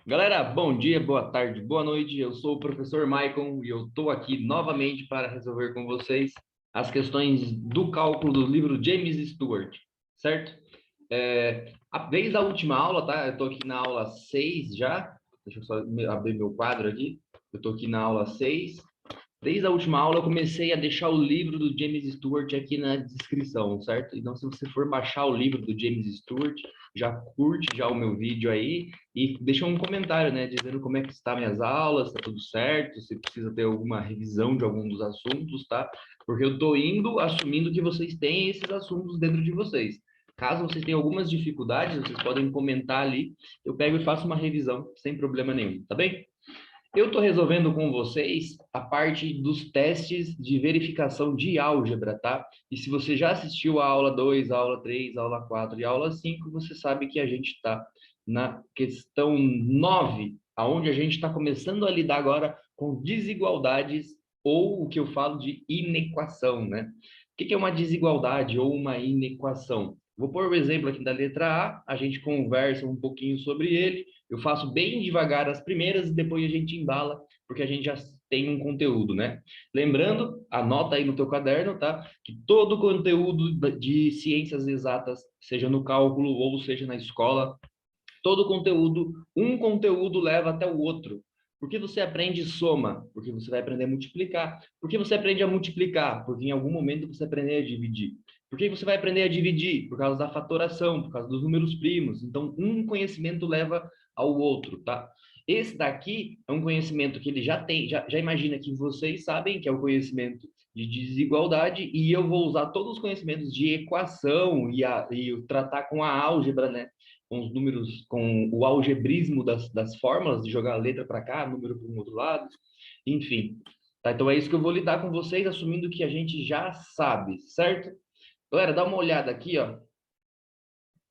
Galera, bom dia, boa tarde, boa noite. Eu sou o professor Maicon e eu estou aqui novamente para resolver com vocês as questões do cálculo do livro James Stewart, certo? Desde a última aula, tá? Eu estou aqui na aula 6 já. Deixa eu só abrir meu quadro aqui. Eu estou aqui na aula 6. Desde a última aula, eu comecei a deixar o livro do James Stewart aqui na descrição, certo? Então, se você for baixar o livro do James Stewart, já curte já o meu vídeo aí e deixa um comentário, né? Dizendo como é que está minhas aulas, tá tudo certo, se precisa ter alguma revisão de algum dos assuntos, tá? Porque eu tô indo assumindo que vocês têm esses assuntos dentro de vocês. Caso vocês tenham algumas dificuldades, vocês podem comentar ali, eu pego e faço uma revisão sem problema nenhum, tá bem? Eu estou resolvendo com vocês a parte dos testes de verificação de álgebra, tá? E se você já assistiu a aula 2, a aula 3, a aula 4 e a aula 5, você sabe que a gente está na questão 9, aonde a gente está começando a lidar agora com desigualdades ou o que eu falo de inequação, né? O que é uma desigualdade ou uma inequação? Vou pôr o exemplo aqui da letra A, a gente conversa um pouquinho sobre ele, eu faço bem devagar as primeiras e depois a gente embala, porque a gente já tem um conteúdo, né? Lembrando, anota aí no teu caderno, tá? Que todo conteúdo de ciências exatas, seja no cálculo ou seja na escola, todo conteúdo, um conteúdo leva até o outro. Por que você aprende soma? Porque você vai aprender a multiplicar. Por que você aprende a multiplicar? Porque em algum momento você aprende a dividir. Por que você vai aprender a dividir? Por causa da fatoração, por causa dos números primos. Então, um conhecimento leva ao outro, tá? Esse daqui é um conhecimento que ele já tem, já imagina que vocês sabem que é o conhecimento de desigualdade, e eu vou usar todos os conhecimentos de equação e tratar com a álgebra, né? Com os números, com o algebrismo das fórmulas, de jogar a letra para cá, número para um outro lado, enfim. Tá? Então é isso que eu vou lidar com vocês, assumindo que a gente já sabe, certo? Galera, dá uma olhada aqui, ó,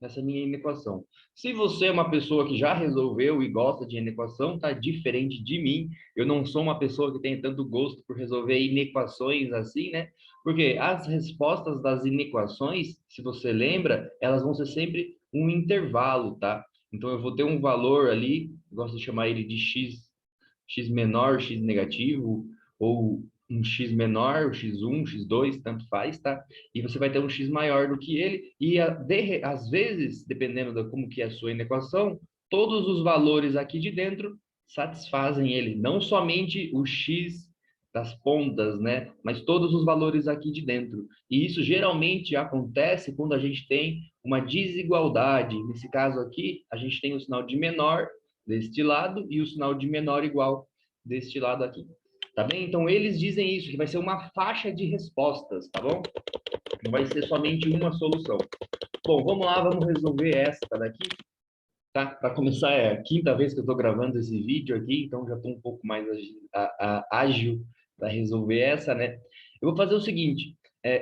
nessa minha inequação. Se você é uma pessoa que já resolveu e gosta de inequação, tá diferente de mim. Eu não sou uma pessoa que tem tanto gosto por resolver inequações assim, né? Porque as respostas das inequações, se você lembra, elas vão ser sempre um intervalo, tá? Então eu vou ter um valor ali, gosto de chamar ele de x menor, x negativo, ou um x menor, x1, x2, tanto faz, tá? E você vai ter um x maior do que ele, e às vezes, dependendo de como que é a sua inequação, todos os valores aqui de dentro satisfazem ele, não somente o x das pontas, né? Mas todos os valores aqui de dentro. E isso geralmente acontece quando a gente tem uma desigualdade. Nesse caso aqui, a gente tem o sinal de menor deste lado e o sinal de menor igual deste lado aqui. Tá bem? Então, eles dizem isso, que vai ser uma faixa de respostas, tá bom? Não vai ser somente uma solução. Bom, vamos lá, vamos resolver essa daqui, tá? Para começar, é a quinta vez que eu estou gravando esse vídeo aqui, então já estou um pouco mais ágil para resolver essa, né? Eu vou fazer o seguinte,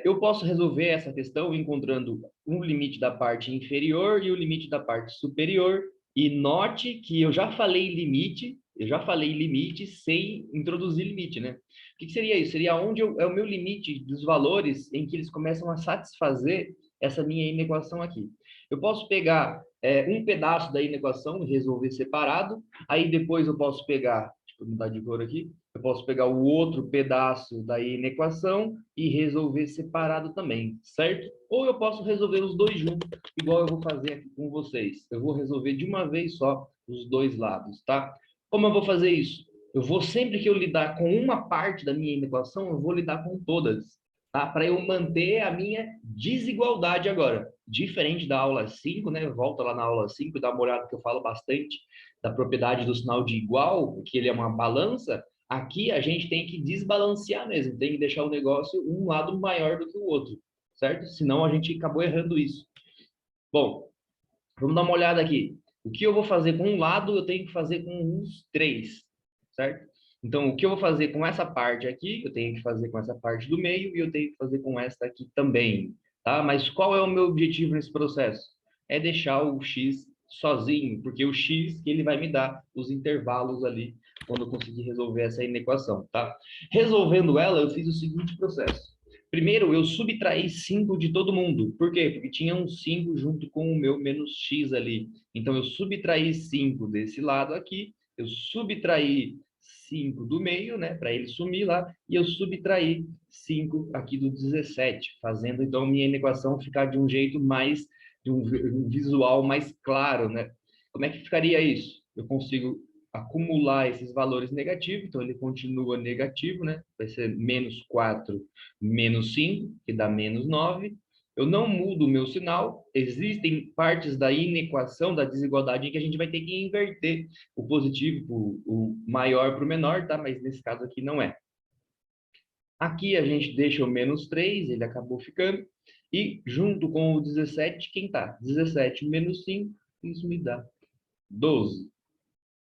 eu posso resolver essa questão encontrando um limite da parte inferior e o limite da parte superior, e note que eu já falei limite sem introduzir limite, né? O que seria isso? Seria onde é o meu limite dos valores em que eles começam a satisfazer essa minha inequação aqui. Eu posso pegar um pedaço da inequação e resolver separado, aí depois eu posso pegar, deixa eu mudar de cor aqui, eu posso pegar o outro pedaço da inequação e resolver separado também, certo? Ou eu posso resolver os dois juntos, igual eu vou fazer aqui com vocês. Eu vou resolver de uma vez só os dois lados, tá? Como eu vou fazer isso? Eu vou, sempre que eu lidar com uma parte da minha inequação, eu vou lidar com todas, tá? Para eu manter a minha desigualdade agora. Diferente da aula 5, né? Volta lá na aula 5 e dá uma olhada que eu falo bastante da propriedade do sinal de igual, que ele é uma balança. Aqui a gente tem que desbalancear mesmo, tem que deixar o negócio um lado maior do que o outro, certo? Senão a gente acabou errando isso. Bom, vamos dar uma olhada aqui. O que eu vou fazer com um lado, eu tenho que fazer com os três, certo? Então, o que eu vou fazer com essa parte aqui, eu tenho que fazer com essa parte do meio e eu tenho que fazer com esta aqui também, tá? Mas qual é o meu objetivo nesse processo? É deixar o x sozinho, porque o x que ele vai me dar os intervalos ali quando eu conseguir resolver essa inequação, tá? Resolvendo ela, eu fiz o seguinte processo. Primeiro, eu subtraí 5 de todo mundo. Por quê? Porque tinha um 5 junto com o meu menos x ali. Então, eu subtraí 5 desse lado aqui, eu subtraí 5 do meio, né, para ele sumir lá, e eu subtraí 5 aqui do 17, fazendo, então, minha equação ficar de um jeito mais, de um visual mais claro, né? Como é que ficaria isso? Eu consigo acumular esses valores negativos, então ele continua negativo, né? Vai ser menos 4 menos 5, que dá menos 9. Eu não mudo o meu sinal. Existem partes da inequação, da desigualdade, em que a gente vai ter que inverter o positivo, o maior para o menor, tá? Mas nesse caso aqui não é. Aqui a gente deixa o menos 3, ele acabou ficando. E junto com o 17, quem tá? 17 menos 5, isso me dá 12,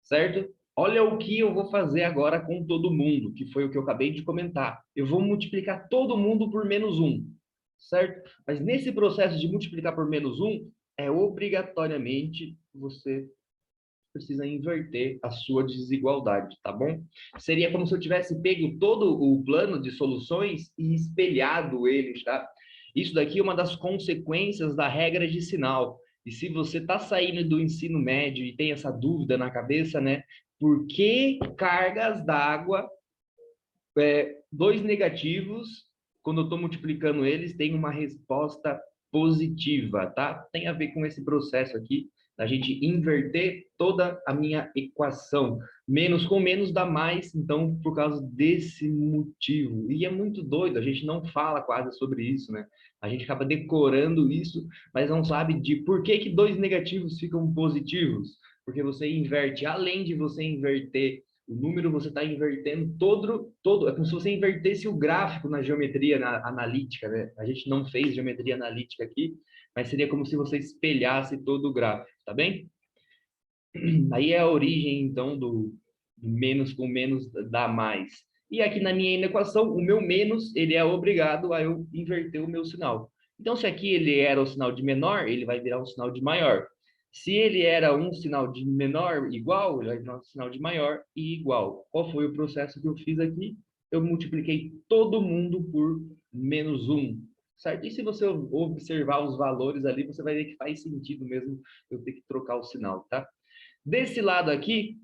certo? Olha o que eu vou fazer agora com todo mundo, que foi o que eu acabei de comentar. Eu vou multiplicar todo mundo por menos 1, certo? Mas nesse processo de multiplicar por menos 1, obrigatoriamente você precisa inverter a sua desigualdade, tá bom? Seria como se eu tivesse pego todo o plano de soluções e espelhado ele, tá? Isso daqui é uma das consequências da regra de sinal. E se você está saindo do ensino médio e tem essa dúvida na cabeça, né? Por que cargas d'água, dois negativos, quando eu estou multiplicando eles, tem uma resposta positiva, tá? Tem a ver com esse processo aqui, da gente inverter toda a minha equação. Menos com menos dá mais, então, por causa desse motivo. E é muito doido, a gente não fala quase sobre isso, né? A gente acaba decorando isso, mas não sabe de por que que dois negativos ficam positivos. Porque você inverte, além de você inverter o número, você está invertendo todo, é como se você invertesse o gráfico na geometria analítica, né? A gente não fez geometria analítica aqui, mas seria como se você espelhasse todo o gráfico, tá bem? Aí é a origem, então, do menos com menos dá mais. E aqui na minha equação, o meu menos, ele é obrigado a eu inverter o meu sinal. Então, se aqui ele era o sinal de menor, ele vai virar um sinal de maior. Se ele era um sinal de menor igual, ele vai virar um sinal de maior e igual. Qual foi o processo que eu fiz aqui? Eu multipliquei todo mundo por menos 1, certo? E se você observar os valores ali, você vai ver que faz sentido mesmo eu ter que trocar o sinal, tá? Desse lado aqui,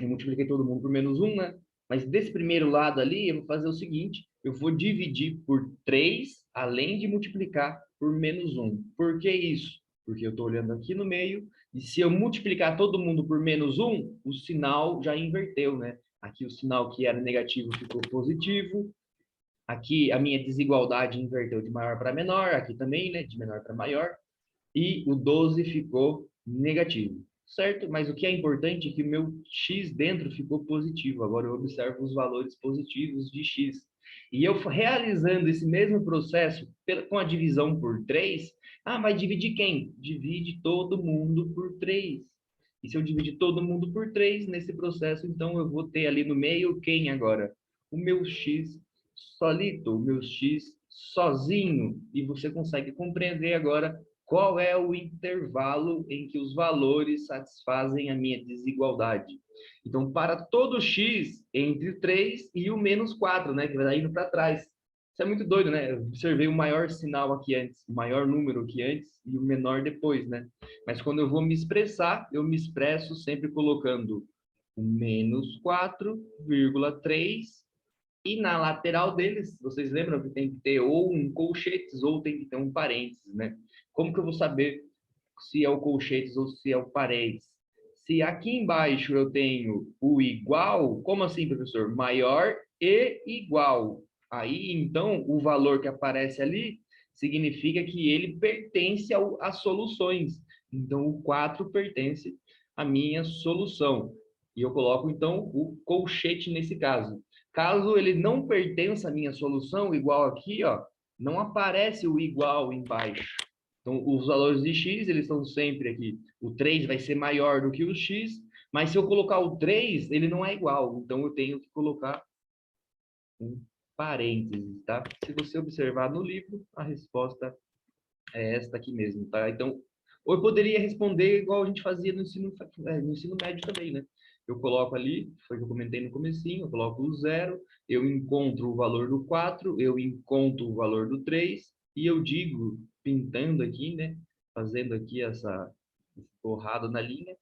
eu multipliquei todo mundo por menos 1, né? Mas desse primeiro lado ali, eu vou fazer o seguinte, eu vou dividir por 3, além de multiplicar por menos 1. Por que isso? Porque eu estou olhando aqui no meio, e se eu multiplicar todo mundo por menos 1, o sinal já inverteu, né? Aqui o sinal que era negativo ficou positivo, aqui a minha desigualdade inverteu de maior para menor, aqui também, né? De menor para maior, e o 12 ficou negativo, certo? Mas o que é importante é que o meu x dentro ficou positivo. Agora eu observo os valores positivos de x. E eu realizando esse mesmo processo com a divisão por 3, vai dividir quem? Divide todo mundo por 3. E se eu dividir todo mundo por 3 nesse processo, então eu vou ter ali no meio quem agora? O meu x solito, o meu x sozinho. E você consegue compreender agora qual é o intervalo em que os valores satisfazem a minha desigualdade. Então, para todo x entre 3 e o menos 4, né, que vai indo para trás. Isso é muito doido, né? Eu observei o maior sinal aqui antes, o maior número aqui antes e o menor depois, né? Mas quando eu vou me expressar, eu me expresso sempre colocando o menos 4,3 e na lateral deles, vocês lembram que tem que ter ou um colchetes ou tem que ter um parênteses, né? Como que eu vou saber se é o colchetes ou se é o parênteses? Se aqui embaixo eu tenho o igual, como assim, professor? Maior e igual. Aí, então, o valor que aparece ali significa que ele pertence às soluções. Então, o 4 pertence à minha solução. E eu coloco, então, o colchete nesse caso. Caso ele não pertença à minha solução, igual aqui, ó, não aparece o igual embaixo. Então, os valores de x, eles estão sempre aqui. O 3 vai ser maior do que o x, mas se eu colocar o 3, ele não é igual. Então, eu tenho que colocar um parênteses, tá? Se você observar no livro, a resposta é esta aqui mesmo, tá? Então, ou eu poderia responder igual a gente fazia no ensino médio também, né? eu coloco ali, foi o que eu comentei no comecinho, eu coloco o 0, eu encontro o valor do 4, eu encontro o valor do 3, e eu digo, pintando aqui, né, fazendo aqui essa borrada na linha,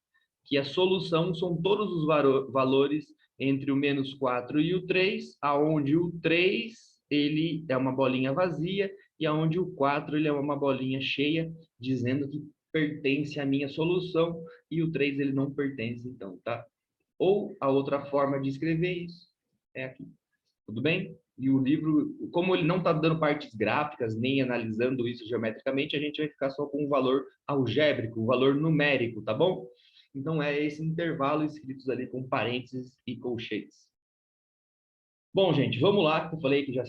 que a solução são todos os valores entre o menos 4 e o 3, aonde o 3 ele é uma bolinha vazia e aonde o 4 ele é uma bolinha cheia, dizendo que pertence à minha solução e o 3 ele não pertence, então, tá? Ou a outra forma de escrever isso é aqui. Tudo bem? E o livro, como ele não está dando partes gráficas, nem analisando isso geometricamente, a gente vai ficar só com o valor algébrico, o valor numérico, tá bom? Então, é esse intervalo escritos ali com parênteses e colchetes. Bom, gente, vamos lá, que eu falei que já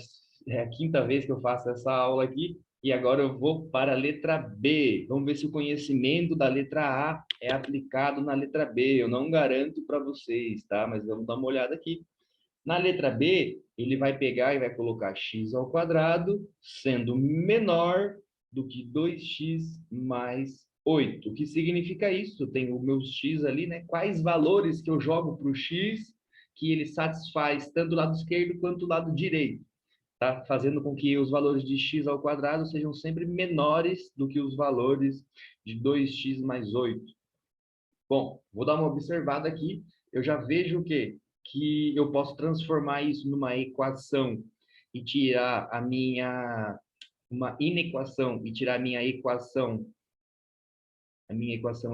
é a quinta vez que eu faço essa aula aqui, e agora eu vou para a letra B. Vamos ver se o conhecimento da letra A é aplicado na letra B. Eu não garanto para vocês, tá? Mas vamos dar uma olhada aqui. Na letra B, ele vai pegar e vai colocar x ao quadrado, sendo menor do que 2x mais 8. O que significa isso? Eu tenho os meus x ali, né? Quais valores que eu jogo para o x que ele satisfaz tanto o lado esquerdo quanto o lado direito, tá? Fazendo com que os valores de x ao quadrado sejam sempre menores do que os valores de 2x mais 8. Bom, vou dar uma observada aqui. Eu já vejo o quê? Que eu posso transformar isso numa equação e tirar uma inequação e tirar a minha equação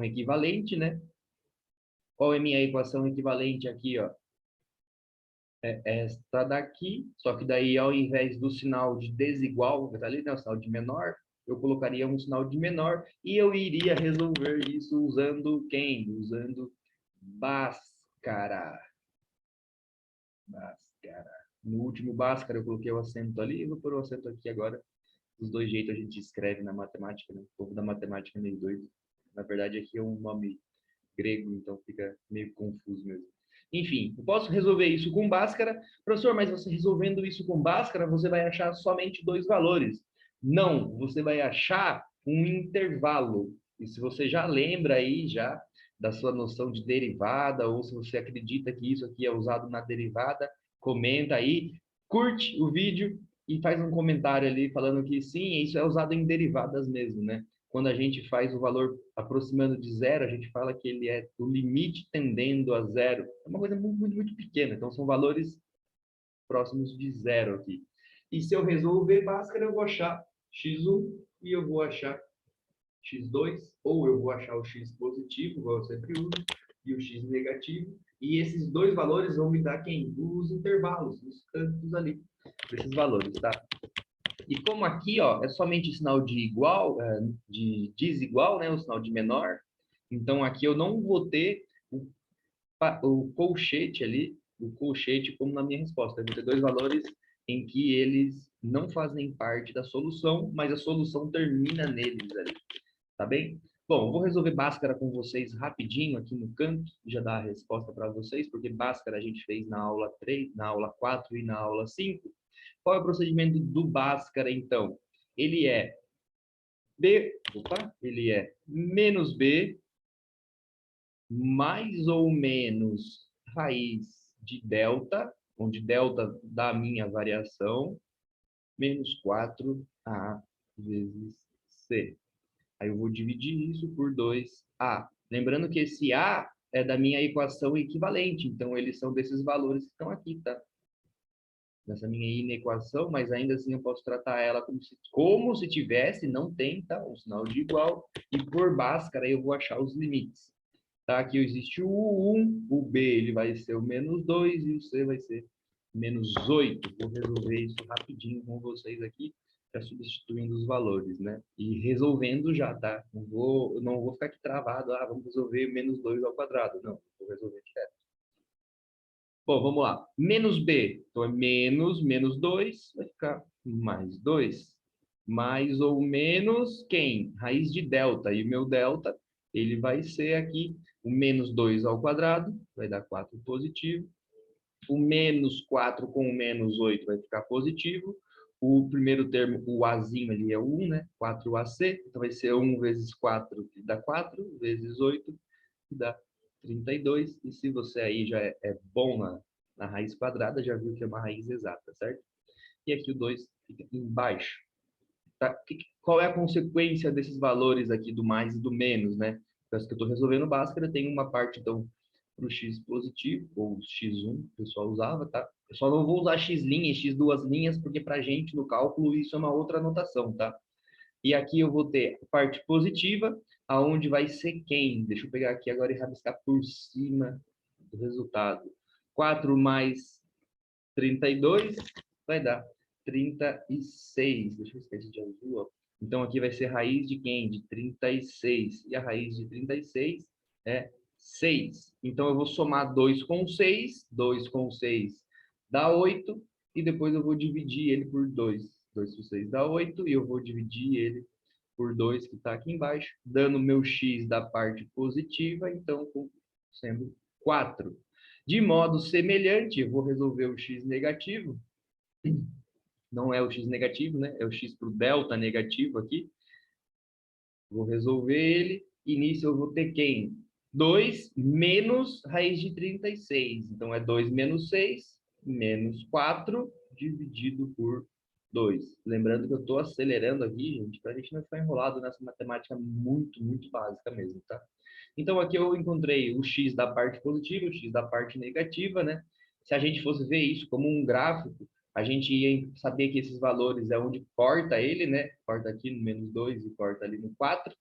equivalente, né? Qual é a minha equação equivalente aqui, ó? É esta daqui, só que daí ao invés do sinal de desigual, que tá ali, né, o sinal de menor, eu colocaria um sinal de menor e eu iria resolver isso usando quem? Usando Bhaskara. Bhaskara. No último Bhaskara eu coloquei o acento ali, eu vou pôr o acento aqui agora. Dos dois jeitos a gente escreve na matemática, né? O povo da matemática é meio doido. Na verdade, aqui é um nome grego, então fica meio confuso mesmo. Enfim, eu posso resolver isso com Bhaskara. Professor, mas você resolvendo isso com Bhaskara, você vai achar somente dois valores. Não, você vai achar um intervalo. E se você já lembra aí já da sua noção de derivada, ou se você acredita que isso aqui é usado na derivada, comenta aí, curte o vídeo e faz um comentário ali falando que sim, isso é usado em derivadas mesmo, né? Quando a gente faz o valor aproximando de zero, a gente fala que ele é o limite tendendo a zero. É uma coisa muito pequena, então são valores próximos de zero aqui. E se eu resolver Bhaskara, eu vou achar x1 e eu vou achar x2, ou eu vou achar o x positivo, igual eu sempre uso, e o x negativo. E esses dois valores vão me dar quem? Os intervalos, os cantos ali, desses valores, tá? E como aqui, ó, é somente sinal de igual, de desigual, né, o sinal de menor, então aqui eu não vou ter o colchete ali, o colchete como na minha resposta. Eu vou ter dois valores em que eles não fazem parte da solução, mas a solução termina neles ali, tá bem? Bom, eu vou resolver Bhaskara com vocês rapidinho aqui no canto, já dar a resposta para vocês, porque Bhaskara a gente fez na aula 3, na aula 4 e na aula 5. Qual é o procedimento do Bhaskara, então? Ele é ele é menos b mais ou menos raiz de delta, onde delta dá a minha variação, menos 4a vezes c. Aí eu vou dividir isso por 2a. Lembrando que esse a é da minha equação equivalente, então eles são desses valores que estão aqui, tá? Nessa minha inequação, mas ainda assim eu posso tratar ela como se tivesse, não tem, tá? Um sinal de igual, e por Bhaskara eu vou achar os limites. Tá? Aqui existe o 1, o B ele vai ser o menos 2 e o C vai ser menos 8. Vou resolver isso rapidinho com vocês aqui, já substituindo os valores, né? E resolvendo já, tá? Não vou ficar aqui travado, vamos resolver menos 2 ao quadrado. Não, vou resolver direto. Bom, vamos lá. Menos B, então é menos 2, vai ficar mais 2. Mais ou menos quem? Raiz de delta. E o meu delta, ele vai ser aqui o menos 2 ao quadrado, vai dar 4 positivo. O menos 4 com o menos 8 vai ficar positivo. O primeiro termo, o Azinho ali é 1, né? 4AC, então vai ser 1 vezes 4, que dá 4, vezes 8, que dá 32. E se você aí já é bom na raiz quadrada, já viu que é uma raiz exata, certo? E aqui o 2 fica embaixo. Tá? Qual é a consequência desses valores aqui do mais e do menos, né? Parece que eu estou resolvendo Bhaskara, tem uma parte, então, para o x positivo, ou x1, que o pessoal usava, tá? Eu só não vou usar x' e x duas linhas, porque para a gente, no cálculo, isso é uma outra anotação, tá? E aqui eu vou ter a parte positiva, aonde vai ser quem? Deixa eu pegar aqui agora e rabiscar por cima do resultado. 4 mais 32 vai dar 36. Deixa eu esquecer de azul, ó. Então, aqui vai ser raiz de quem? De 36. E a raiz de 36 é 6. Então, eu vou somar 2 com 6. 2 com 6 dá 8. E depois eu vou dividir ele por 2. 2 por 6 dá 8. E eu vou dividir ele por 2, que está aqui embaixo, dando meu x da parte positiva, então sendo 4. De modo semelhante, eu vou resolver o x negativo. Não é o x negativo, né? É o x para o delta negativo aqui. Vou resolver ele. E nisso eu vou ter quem? 2 menos raiz de 36. Então, é 2 menos 6, menos 4, dividido por 2. Lembrando que eu estou acelerando aqui, gente, para a gente não ficar enrolado nessa matemática muito, muito básica mesmo, tá? Então, aqui eu encontrei o x da parte positiva, o x da parte negativa, né? Se a gente fosse ver isso como um gráfico, a gente ia saber que esses valores é onde corta ele, né? Corta aqui no menos 2 e corta ali no 4,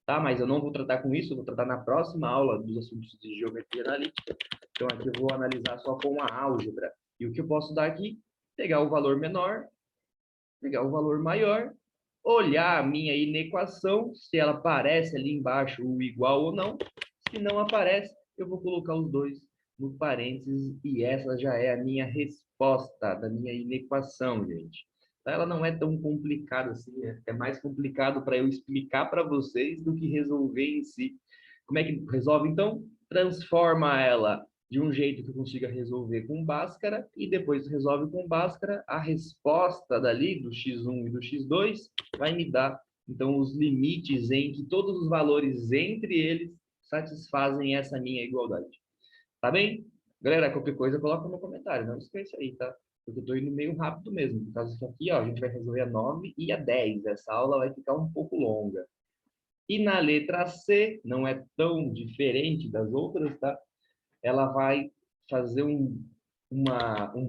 tá? Mas eu não vou tratar com isso, eu vou tratar na próxima aula dos assuntos de geometria analítica. Então, aqui eu vou analisar só com a álgebra. E o que eu posso dar aqui? Pegar o valor menor, pegar o valor maior, olhar a minha inequação, se ela aparece ali embaixo o igual ou não. Se não aparece, eu vou colocar os dois no parênteses e essa já é a minha resposta da minha inequação, gente. Ela não é tão complicada assim, né? É mais complicado para eu explicar para vocês do que resolver em si. Como é que resolve, então? Transforma ela de um jeito que eu consiga resolver com Bhaskara e depois resolve com Bhaskara, a resposta dali do x1 e do x2 vai me dar, então, os limites em que todos os valores entre eles satisfazem essa minha igualdade. Tá bem? Galera, qualquer coisa coloca no comentário, não esqueça aí, tá? Porque eu tô indo meio rápido mesmo, por causa que aqui, ó, a gente vai resolver a 9 e a 10. Essa aula vai ficar um pouco longa. E na letra C, não é tão diferente das outras, tá? Ela vai fazer um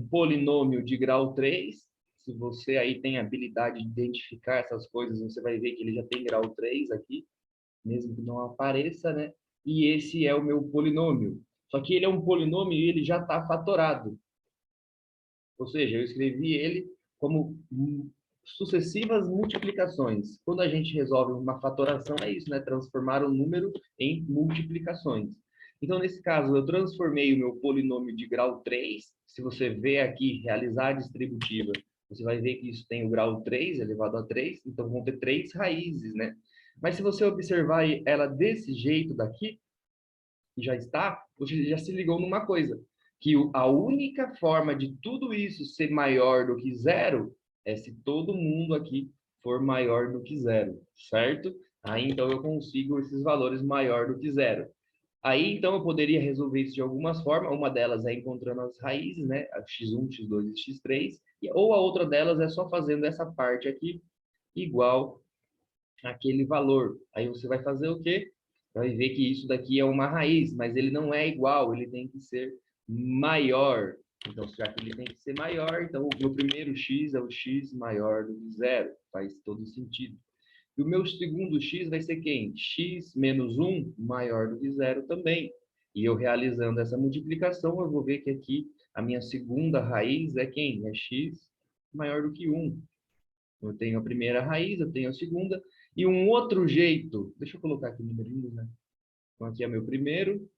polinômio de grau 3. Se você aí tem habilidade de identificar essas coisas, você vai ver que ele já tem grau 3 aqui, mesmo que não apareça, né? E esse é o meu polinômio. Só que ele é um polinômio e ele já está fatorado. Ou seja, eu escrevi ele como sucessivas multiplicações. Quando a gente resolve uma fatoração, é isso, né? Transformar um número em multiplicações. Então, nesse caso, eu transformei o meu polinômio de grau 3. Se você vê aqui, realizar a distributiva, você vai ver que isso tem o grau 3 elevado a 3. Então, vão ter 3 raízes, né? Mas se você observar ela desse jeito daqui, já está, você já se ligou numa coisa, que a única forma de tudo isso ser maior do que zero é se todo mundo aqui for maior do que zero, certo? Aí, então, eu consigo esses valores maior do que zero. Aí, então, eu poderia resolver isso de algumas formas. Uma delas é encontrando as raízes, né? A x1, x2 e x3. Ou a outra delas é só fazendo essa parte aqui igual àquele valor. Aí você vai fazer o quê? Vai ver que isso daqui é uma raiz, mas ele não é igual, ele tem que ser maior. Então, já que ele tem que ser maior, então o meu primeiro x é o x maior do que zero. Faz todo sentido. E o meu segundo x vai ser quem? X menos 1 maior do que zero também. E eu realizando essa multiplicação, eu vou ver que aqui a minha segunda raiz é quem? É x maior do que 1. Eu tenho a primeira raiz, eu tenho a segunda. E um outro jeito, deixa eu colocar aqui o numerinho, né? Então, aqui é meu primeiro,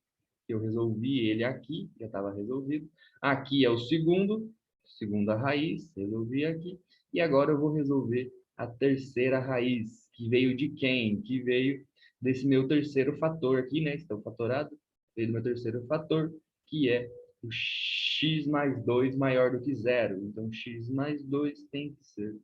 eu resolvi ele aqui, já estava resolvido. Aqui é o segundo, segunda raiz, resolvi aqui. E agora eu vou resolver a terceira raiz, que veio de quem? Que veio desse meu terceiro fator aqui, né? Está fatorado, veio do meu terceiro fator, que é o x mais 2 maior do que zero. Então, x mais 2 tem que ser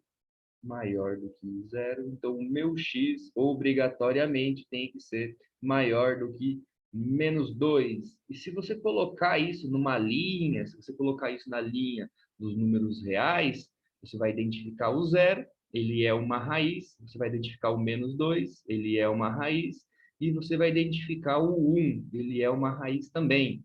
maior do que zero. Então, o meu x obrigatoriamente tem que ser maior do que menos 2. E se você colocar isso numa linha, se você colocar isso na linha dos números reais, você vai identificar o zero, ele é uma raiz, você vai identificar o menos 2, ele é uma raiz, e você vai identificar o 1, ele é uma raiz também.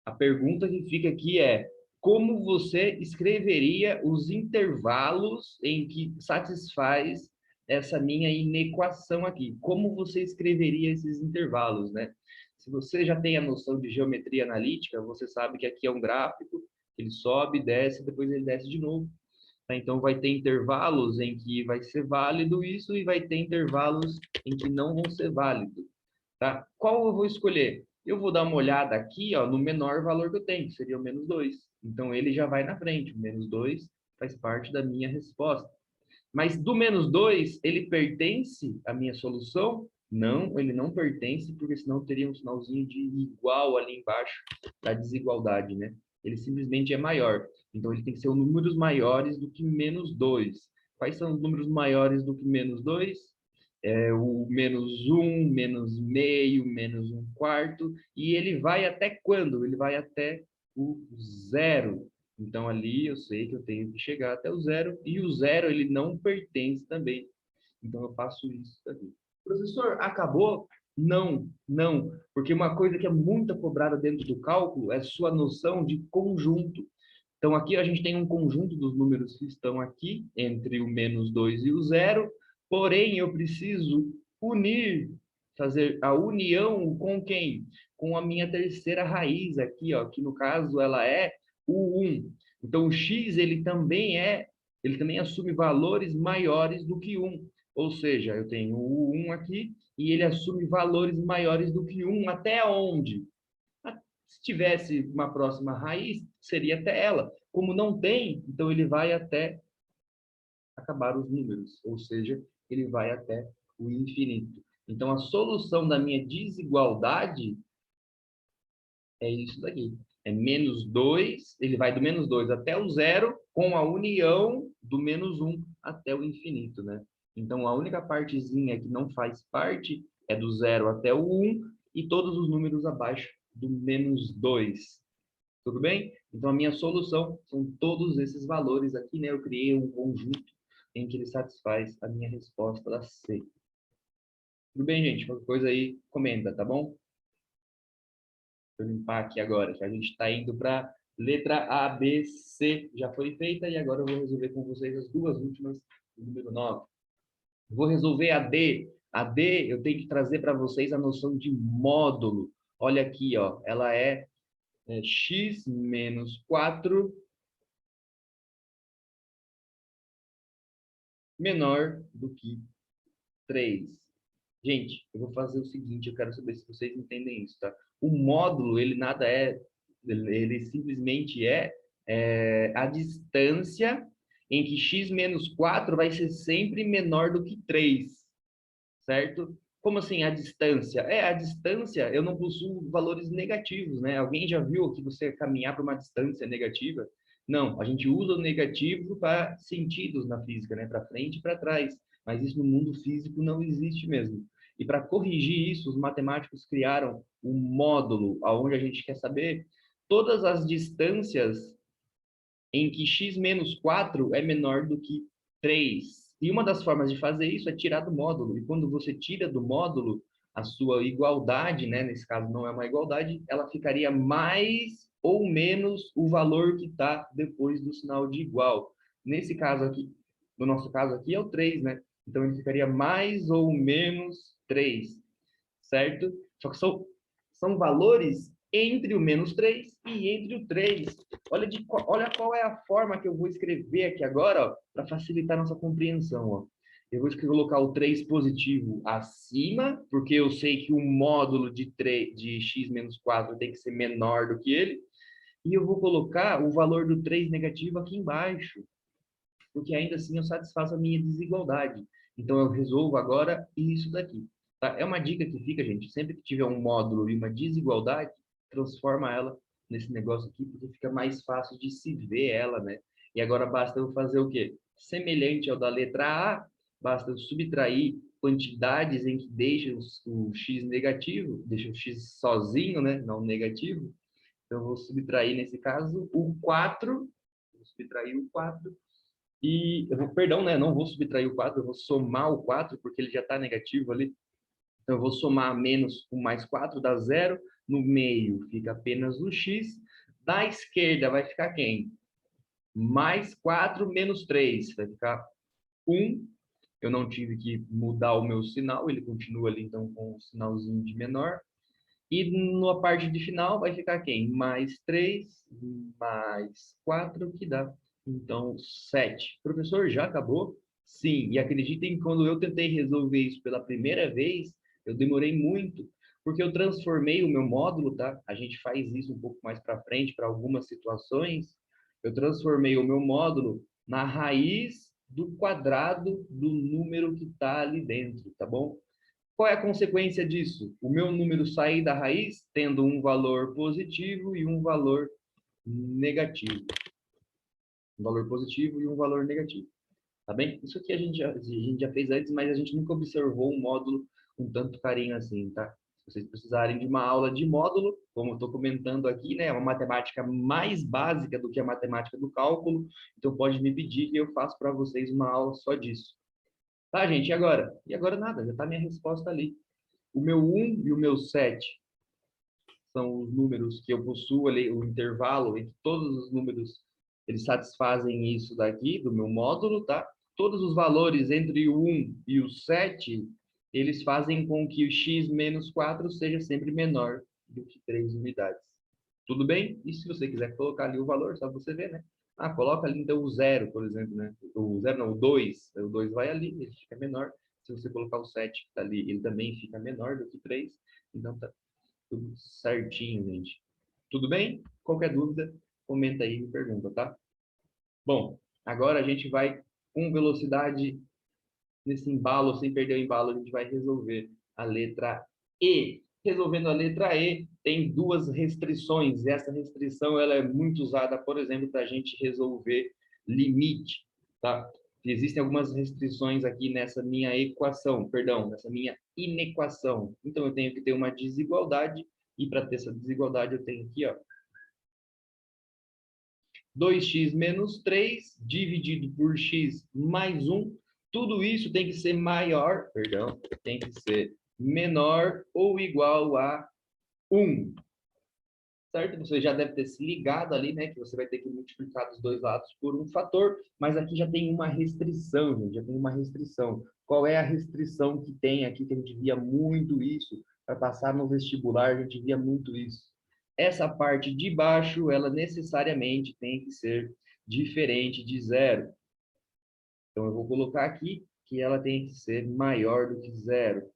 A pergunta que fica aqui é: como você escreveria os intervalos em que satisfaz essa minha inequação aqui? Como você escreveria esses intervalos, né? Se você já tem a noção de geometria analítica, você sabe que aqui é um gráfico, ele sobe, desce, depois ele desce de novo. Tá? Então, vai ter intervalos em que vai ser válido isso e vai ter intervalos em que não vão ser válidos. Tá? Qual eu vou escolher? Eu vou dar uma olhada aqui, ó, no menor valor que eu tenho, que seria o menos 2. Então, ele já vai na frente. O menos 2 faz parte da minha resposta. Mas do menos 2, ele pertence à minha solução? Não, ele não pertence, porque senão teria um sinalzinho de igual ali embaixo da desigualdade, né? Ele simplesmente é maior. Então, ele tem que ser números maiores do que menos 2. Quais são os números maiores do que menos 2? É o menos 1, menos meio, menos 1/4. E ele vai até quando? Ele vai até o zero. Então, ali eu sei que eu tenho que chegar até o zero, e o zero ele não pertence também. Então, eu faço isso aqui. Professor, acabou? Não, não, porque uma coisa que é muito cobrada dentro do cálculo é sua noção de conjunto. Então, aqui a gente tem um conjunto dos números que estão aqui, entre o menos 2 e o zero, porém, eu preciso unir, fazer a união com quem? Com a minha terceira raiz aqui, ó, que no caso ela é o 1. Então, o x ele também assume valores maiores do que 1. Ou seja, eu tenho o 1 aqui e ele assume valores maiores do que 1 até onde? Se tivesse uma próxima raiz, seria até ela. Como não tem, então ele vai até acabar os números, ou seja, ele vai até o infinito. Então, a solução da minha desigualdade é isso daqui. É menos 2, ele vai do menos 2 até o zero, com a união do menos 1 até o infinito, né? Então, a única partezinha que não faz parte é do zero até o 1, e todos os números abaixo do menos 2. Tudo bem? Então, a minha solução são todos esses valores aqui, né? Eu criei um conjunto em que ele satisfaz a minha resposta da C. Tudo bem, gente? Qualquer coisa aí, comenta, tá bom? Deixa eu limpar aqui agora, que a gente está indo para letra A, B, C. Já foi feita e agora eu vou resolver com vocês as duas últimas, do número 9. Vou resolver a D. A D, eu tenho que trazer para vocês a noção de módulo. Olha aqui, ó, ela é x menos 4 menor do que 3. Gente, eu vou fazer o seguinte, eu quero saber se vocês entendem isso, tá? O módulo, ele nada é, ele simplesmente é a distância em que x menos 4 vai ser sempre menor do que 3, certo? Como assim a distância? A distância, eu não possuo valores negativos, né? Alguém já viu que você caminhar para uma distância negativa? Não, a gente usa o negativo para sentidos na física, né? Para frente e para trás. Mas isso no mundo físico não existe mesmo. E para corrigir isso, os matemáticos criaram um módulo, onde a gente quer saber todas as distâncias em que x menos 4 é menor do que 3. E uma das formas de fazer isso é tirar do módulo. E quando você tira do módulo a sua igualdade, né, nesse caso não é uma igualdade, ela ficaria mais ou menos o valor que está depois do sinal de igual. Nesse caso aqui, no nosso caso aqui é o 3, né? Então ele ficaria mais ou menos 3, certo? Só que são valores entre o menos 3 e entre o 3. Olha qual é a forma que eu vou escrever aqui agora, para facilitar nossa compreensão. Ó. Eu vou colocar o 3 positivo acima, porque eu sei que o módulo de x menos 4 tem que ser menor do que ele. E eu vou colocar o valor do 3 negativo aqui embaixo, porque ainda assim eu satisfaço a minha desigualdade. Então, eu resolvo agora isso daqui. Tá? É uma dica que fica, gente, sempre que tiver um módulo e uma desigualdade, transforma ela nesse negócio aqui, porque fica mais fácil de se ver ela, né? E agora basta eu fazer o quê? Semelhante ao da letra A, basta eu subtrair quantidades em que deixa o x negativo, deixa o x sozinho, né, não negativo. Então, eu vou subtrair, nesse caso, o 4, vou subtrair o 4, e, perdão, né, não vou subtrair o 4, eu vou somar o 4, porque ele já está negativo ali. Então, eu vou somar menos com mais 4, dá 0. No meio fica apenas o x. Da esquerda vai ficar quem? Mais 4 menos 3, vai ficar 1. Eu não tive que mudar o meu sinal, ele continua ali, então, com o sinalzinho de menor. E na parte de final vai ficar quem? Mais 3, mais 4, que dá, então, 7. Professor, já acabou? Sim, e acreditem, quando eu tentei resolver isso pela primeira vez, eu demorei muito, porque eu transformei o meu módulo, tá? A gente faz isso um pouco mais para frente, para algumas situações. Eu transformei o meu módulo na raiz do quadrado do número que está ali dentro, tá bom? Qual é a consequência disso? O meu número sair da raiz tendo um valor positivo e um valor negativo. Um valor positivo e um valor negativo. Tá bem? Isso aqui a gente já fez antes, mas a gente nunca observou um módulo com tanto carinho assim, tá? Se vocês precisarem de uma aula de módulo, como eu estou comentando aqui, né, é uma matemática mais básica do que a matemática do cálculo, então pode me pedir que eu faça para vocês uma aula só disso. Tá, gente? E agora? E agora nada, já está minha resposta ali. O meu 1 e o meu 7 são os números que eu possuo ali, o intervalo entre todos os números, eles satisfazem isso daqui, do meu módulo, tá? Todos os valores entre o 1 e o 7, eles fazem com que o x menos 4 seja sempre menor do que 3 unidades. Tudo bem? E se você quiser colocar ali o valor, só você ver, né? Ah, coloca ali então o 0, por exemplo, né? O 0 não, o 2. O 2 vai ali, ele fica menor. Se você colocar o 7 que está ali, ele também fica menor do que 3. Então tá tudo certinho, gente. Tudo bem? Qualquer dúvida, comenta aí e me pergunta, tá? Bom, agora a gente vai com velocidade nesse embalo, sem perder o embalo, a gente vai resolver a letra E. Resolvendo a letra E, tem duas restrições. Essa restrição ela é muito usada, por exemplo, para a gente resolver limite, tá? Existem algumas restrições aqui nessa minha equação, perdão, nessa minha inequação. Então, eu tenho que ter uma desigualdade, e para ter essa desigualdade, eu tenho aqui, ó, 2x menos 3 dividido por x mais 1. Tudo isso tem que ser maior, perdão, tem que ser menor ou igual a 1. Certo? Você já deve ter se ligado ali, né? Que você vai ter que multiplicar dos dois lados por um fator, mas aqui já tem uma restrição, gente, já tem uma restrição. Qual é a restrição que tem aqui, que a gente via muito isso? Para passar no vestibular, a gente via muito isso. Essa parte de baixo, ela necessariamente tem que ser diferente de 0. Então, eu vou colocar aqui que ela tem que ser maior do que 0.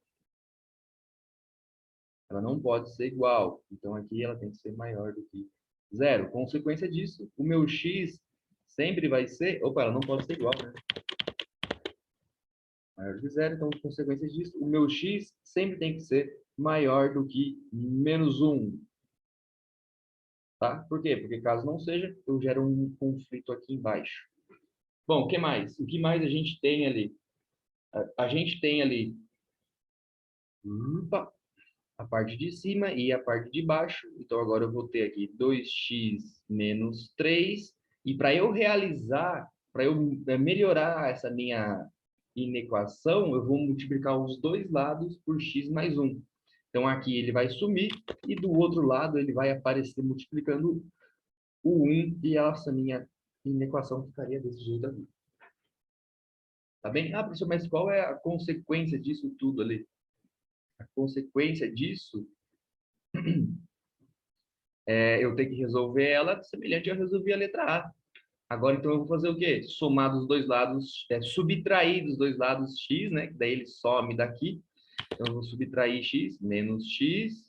Ela não pode ser igual. Então, aqui ela tem que ser maior do que 0. Consequência disso, o meu x sempre vai ser... Opa, ela não pode ser igual, né? Maior do que 0. Então, consequência disso, o meu x sempre tem que ser maior do que menos 1. Tá? Por quê? Porque caso não seja, eu gero um conflito aqui embaixo. Bom, o que mais? O que mais a gente tem ali? A gente tem ali... Opa, a parte de cima e a parte de baixo. Então, agora eu vou ter aqui 2x menos 3. E para eu realizar, para eu melhorar essa minha inequação, eu vou multiplicar os dois lados por x mais 1. Então, aqui ele vai sumir e do outro lado ele vai aparecer multiplicando o 1 e essa minha inequação ficaria desse jeito aqui. Tá bem? Ah, professor, mas qual é a consequência disso tudo ali? A consequência disso eu tenho que resolver ela semelhante a eu resolvi a letra A. Agora, então, eu vou fazer o quê? Somar dos dois lados, subtrair dos dois lados x, né? Que daí ele some daqui. Então, eu vou subtrair x, menos x,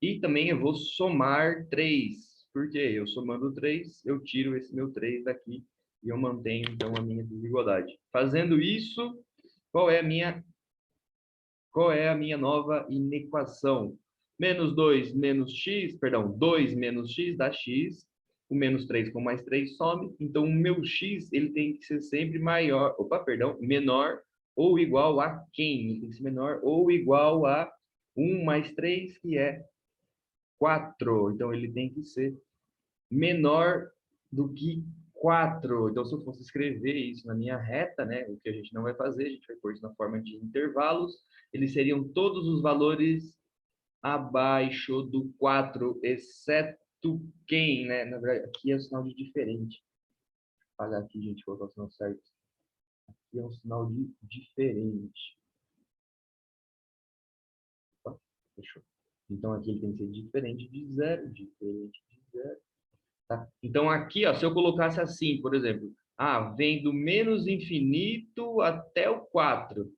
e também eu vou somar 3. Por quê? Eu somando 3, eu tiro esse meu 3 daqui e eu mantenho, então, a minha desigualdade. Fazendo isso, qual é a minha nova inequação? Menos 2 menos x, perdão, 2 menos x dá x, O menos 3 com mais 3 some. Então, o meu x ele tem que ser sempre maior, menor ou igual a quem? Ele tem que ser menor ou igual a 1 mais 3, que é 4. Então, ele tem que ser menor do que 4. Então, se eu fosse escrever isso na minha reta, né, o que a gente não vai fazer, a gente vai pôr isso na forma de intervalos, eles seriam todos os valores abaixo do 4, exceto quem, né? Na verdade, aqui é um sinal de diferente. Vou apagar aqui, gente, colocar o sinal certo. Aqui é um sinal de diferente. Opa, fechou. Então, aqui ele tem que ser diferente de zero, diferente de zero. Tá? Então, aqui, ó, se eu colocasse assim, por exemplo, vem do menos infinito até o 4.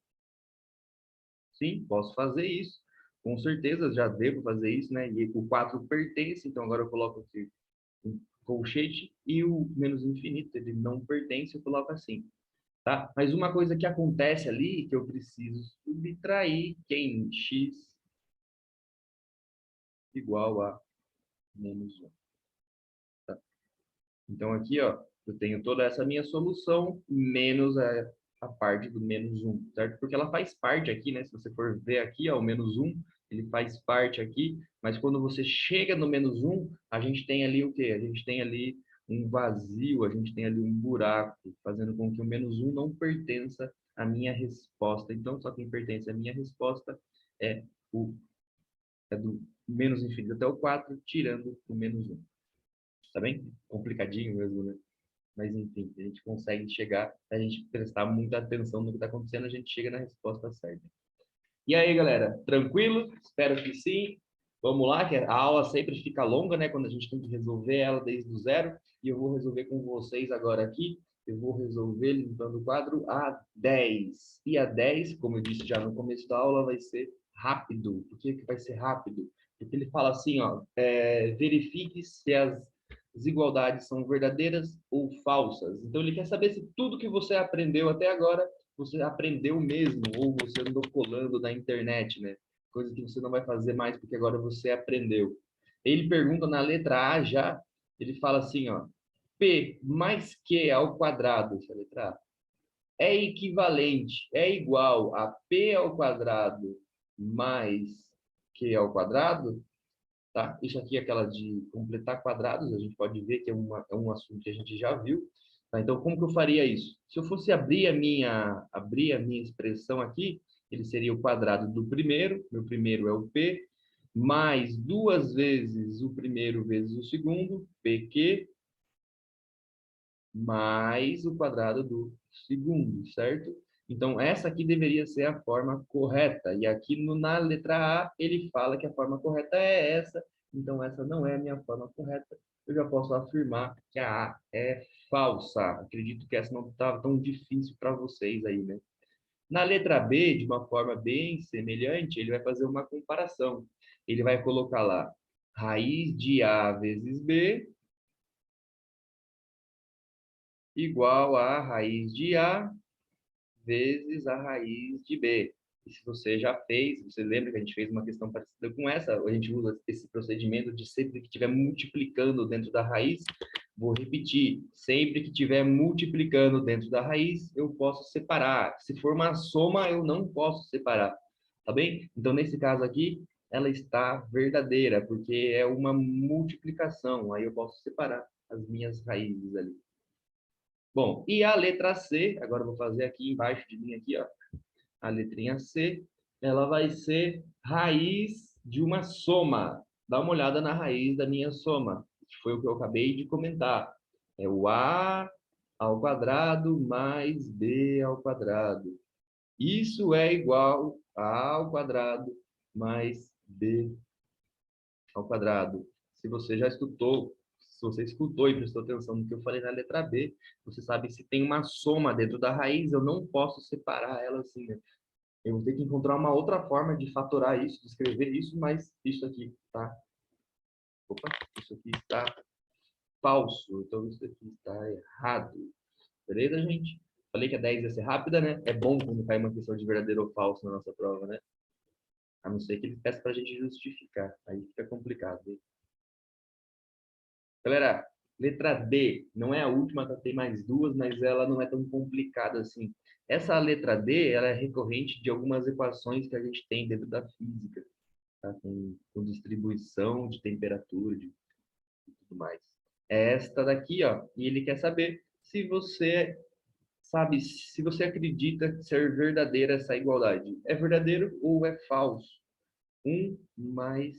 Sim, posso fazer isso. Com certeza, já devo fazer isso, né? E o 4 pertence, então agora eu coloco aqui um colchete e o menos infinito, ele não pertence, eu coloco assim, tá? Mas uma coisa que acontece ali, que eu preciso subtrair, que é em x igual a menos 1. Então, aqui, ó, eu tenho toda essa minha solução, menos a parte do menos 1, certo? Porque ela faz parte aqui, né? Se você for ver aqui, ó, o menos 1, ele faz parte aqui, mas quando você chega no menos 1, a gente tem ali o quê? A gente tem ali um vazio, a gente tem ali um buraco, fazendo com que o menos 1 não pertença à minha resposta. Então, só quem pertence à minha resposta é o é do menos infinito até o 4, tirando o menos 1. Tá bem? Complicadinho mesmo, né? Mas, enfim, a gente consegue chegar, a gente prestar muita atenção no que está acontecendo, a gente chega na resposta certa. E aí, galera, tranquilo? Espero que sim. Vamos lá, que a aula sempre fica longa, né? Quando a gente tem que resolver ela desde o zero. E eu vou resolver com vocês agora aqui. Eu vou resolver limpando o quadro a 10. E a 10, como eu disse já no começo da aula, vai ser rápido. Por que vai ser rápido? Porque ele fala assim, ó, verifique se as desigualdades são verdadeiras ou falsas. Então, ele quer saber se tudo que você aprendeu até agora você aprendeu mesmo, ou você andou colando na internet, né? Coisa que você não vai fazer mais porque agora você aprendeu. Ele pergunta na letra A já, ele fala assim, ó, P mais Q ao quadrado, essa letra A, é equivalente, é igual a P ao quadrado mais Q ao quadrado, tá? Isso aqui é aquela de completar quadrados, a gente pode ver que é um assunto que a gente já viu. Tá? Então, como que eu faria isso? Se eu fosse abrir a minha expressão aqui, ele seria o quadrado do primeiro, meu primeiro é o P, mais duas vezes o primeiro vezes o segundo, PQ, mais o quadrado do segundo, certo? Então, essa aqui deveria ser a forma correta. E aqui na letra A, ele fala que a forma correta é essa. Então, essa não é a minha forma correta. Eu já posso afirmar que a A é falsa. Acredito que essa não estava tão difícil para vocês aí, né? Na letra B, de uma forma bem semelhante, ele vai fazer uma comparação. Ele vai colocar lá raiz de A vezes B igual a raiz de A vezes a raiz de B. E se você já fez, você lembra que a gente fez uma questão parecida com essa, a gente usa esse procedimento de sempre que estiver multiplicando dentro da raiz, vou repetir, sempre que estiver multiplicando dentro da raiz, eu posso separar. Se for uma soma, eu não posso separar, tá bem? Então, nesse caso aqui, ela está verdadeira, porque é uma multiplicação, aí eu posso separar as minhas raízes ali. Bom, e a letra C, agora eu vou fazer aqui embaixo de mim aqui, ó, a letrinha C, ela vai ser raiz de uma soma. Dá uma olhada na raiz da minha soma, que foi o que eu acabei de comentar. É o A ao quadrado mais B ao quadrado. Isso é igual a A ao quadrado mais B ao quadrado. Se você já escutou, se você escutou e prestou atenção no que eu falei na letra B, você sabe que se tem uma soma dentro da raiz, eu não posso separar ela assim, né? Eu vou ter que encontrar uma outra forma de fatorar isso, de escrever isso, mas isso aqui tá... Opa, isso aqui está falso, então isso aqui está errado. Beleza, gente? Falei que a 10 ia ser rápida, né? É bom quando cai uma questão de verdadeiro ou falso na nossa prova, né? A não ser que ele peça para a gente justificar. Aí fica complicado. Hein? Galera, Letra D, não é a última, tem mais duas, mas ela não é tão complicada assim. Essa letra D, ela é recorrente de algumas equações que a gente tem dentro da física, tá? Com distribuição de temperatura e tudo mais. É esta daqui, ó, e ele quer saber se você sabe, se você acredita ser verdadeira essa igualdade. É verdadeiro ou é falso? 1 mais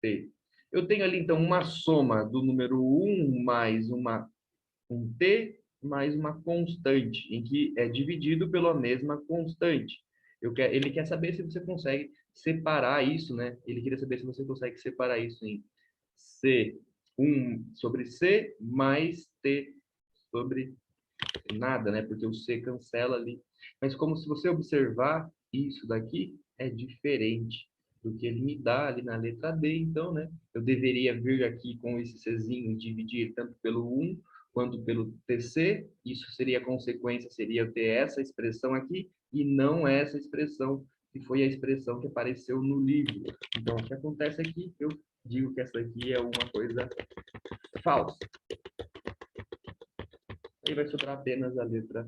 t. Eu tenho ali, então, uma soma do número 1 mais um t mais uma constante, em que é dividido pela mesma constante. Ele quer saber se você consegue separar isso, né? Ele queria saber se você consegue separar isso em C1 sobre C mais T sobre nada, né? Porque o C cancela ali. Mas como se você observar, isso daqui é diferente do que ele me dá ali na letra D, então, né? Eu deveria vir aqui com esse Czinho e dividir tanto pelo 1 quanto pelo TC. Isso seria a consequência, seria eu ter essa expressão aqui e não essa expressão que foi a expressão que apareceu no livro. Então, o que acontece aqui, eu digo que essa aqui é uma coisa falsa. Aí vai sobrar apenas a letra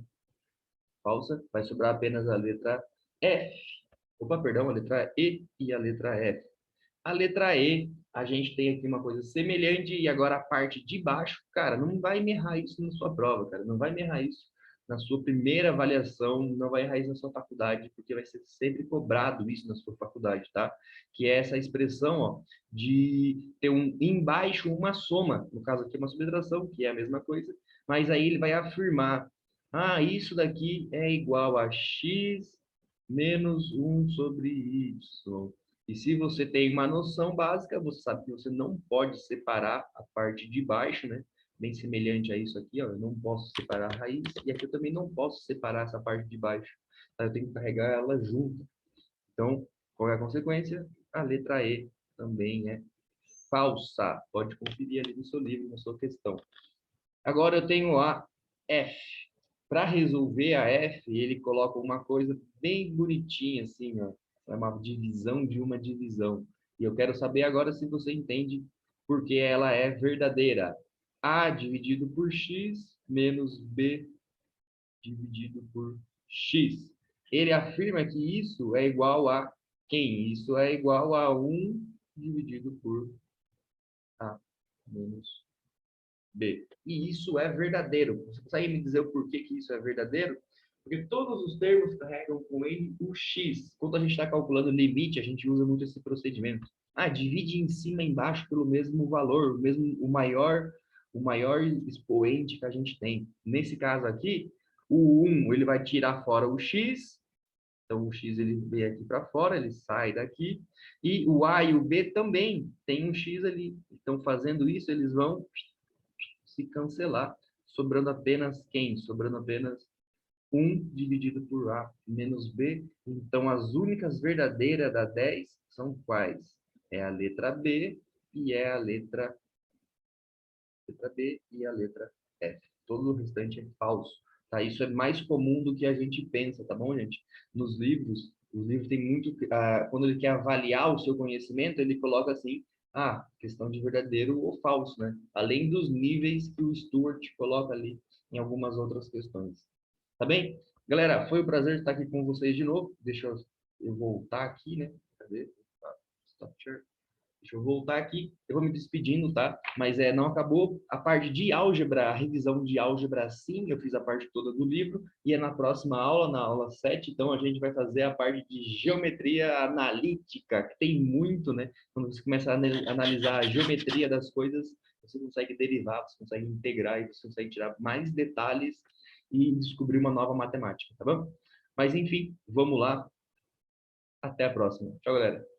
falsa, vai sobrar apenas a letra F. Opa, perdão, a letra E e a letra F. A letra E, a gente tem aqui uma coisa semelhante e agora a parte de baixo, cara, não vai me errar isso na sua prova, cara, não vai me errar isso na sua primeira avaliação, não vai errar isso na sua faculdade, porque vai ser sempre cobrado isso na sua faculdade, tá? Que é essa expressão, ó, de ter embaixo uma soma, no caso aqui uma subtração, que é a mesma coisa, mas aí ele vai afirmar, ah, isso daqui é igual a x menos 1 sobre y. E se você tem uma noção básica, você sabe que você não pode separar a parte de baixo, né? Bem semelhante a isso aqui, ó. Eu não posso separar a raiz, e aqui eu também não posso separar essa parte de baixo. Tá? Eu tenho que carregar ela junto. Então, qual é a consequência? A letra E também é falsa. Pode conferir ali no seu livro, na sua questão. Agora eu tenho a F. Para resolver a F, ele coloca uma coisa bem bonitinha, assim, ó. É uma divisão de uma divisão. E eu quero saber agora se você entende porque ela é verdadeira. A dividido por x menos b dividido por x. Ele afirma que isso é igual a quem? Isso é igual a 1 dividido por a menos B. E isso é verdadeiro. Você consegue me dizer o porquê que isso é verdadeiro? Porque todos os termos carregam com ele o x. Quando a gente está calculando limite, a gente usa muito esse procedimento. Ah, divide em cima e embaixo pelo mesmo valor, o maior expoente que a gente tem. Nesse caso aqui, o 1 ele vai tirar fora o x, então o x ele vem aqui para fora, ele sai daqui, e o a e o b também tem um x ali. Então fazendo isso, eles vão se cancelar, sobrando apenas quem? Sobrando apenas 1 dividido por A menos B. Então, as únicas verdadeiras da 10 são quais? É a letra B e é a letra B e a letra F. Todo o restante é falso. Tá? Isso é mais comum do que a gente pensa, tá bom, gente? Nos livros, os livros têm muito... quando ele quer avaliar o seu conhecimento, ele coloca assim, questão de verdadeiro ou falso, né? Além dos níveis que o Stuart coloca ali em algumas outras questões. Tá bem? Galera, foi um prazer estar aqui com vocês de novo. Deixa eu voltar aqui, né? Cadê? Stop share. Deixa eu voltar aqui, eu vou me despedindo, tá? Mas não acabou a parte de álgebra, a revisão de álgebra sim, eu fiz a parte toda do livro, e é na próxima aula, na aula 7, então a gente vai fazer a parte de geometria analítica, que tem muito, né? Quando você começa a analisar a geometria das coisas, você consegue derivar, você consegue integrar, e você consegue tirar mais detalhes e descobrir uma nova matemática, tá bom? Mas enfim, vamos lá. Até a próxima. Tchau, galera.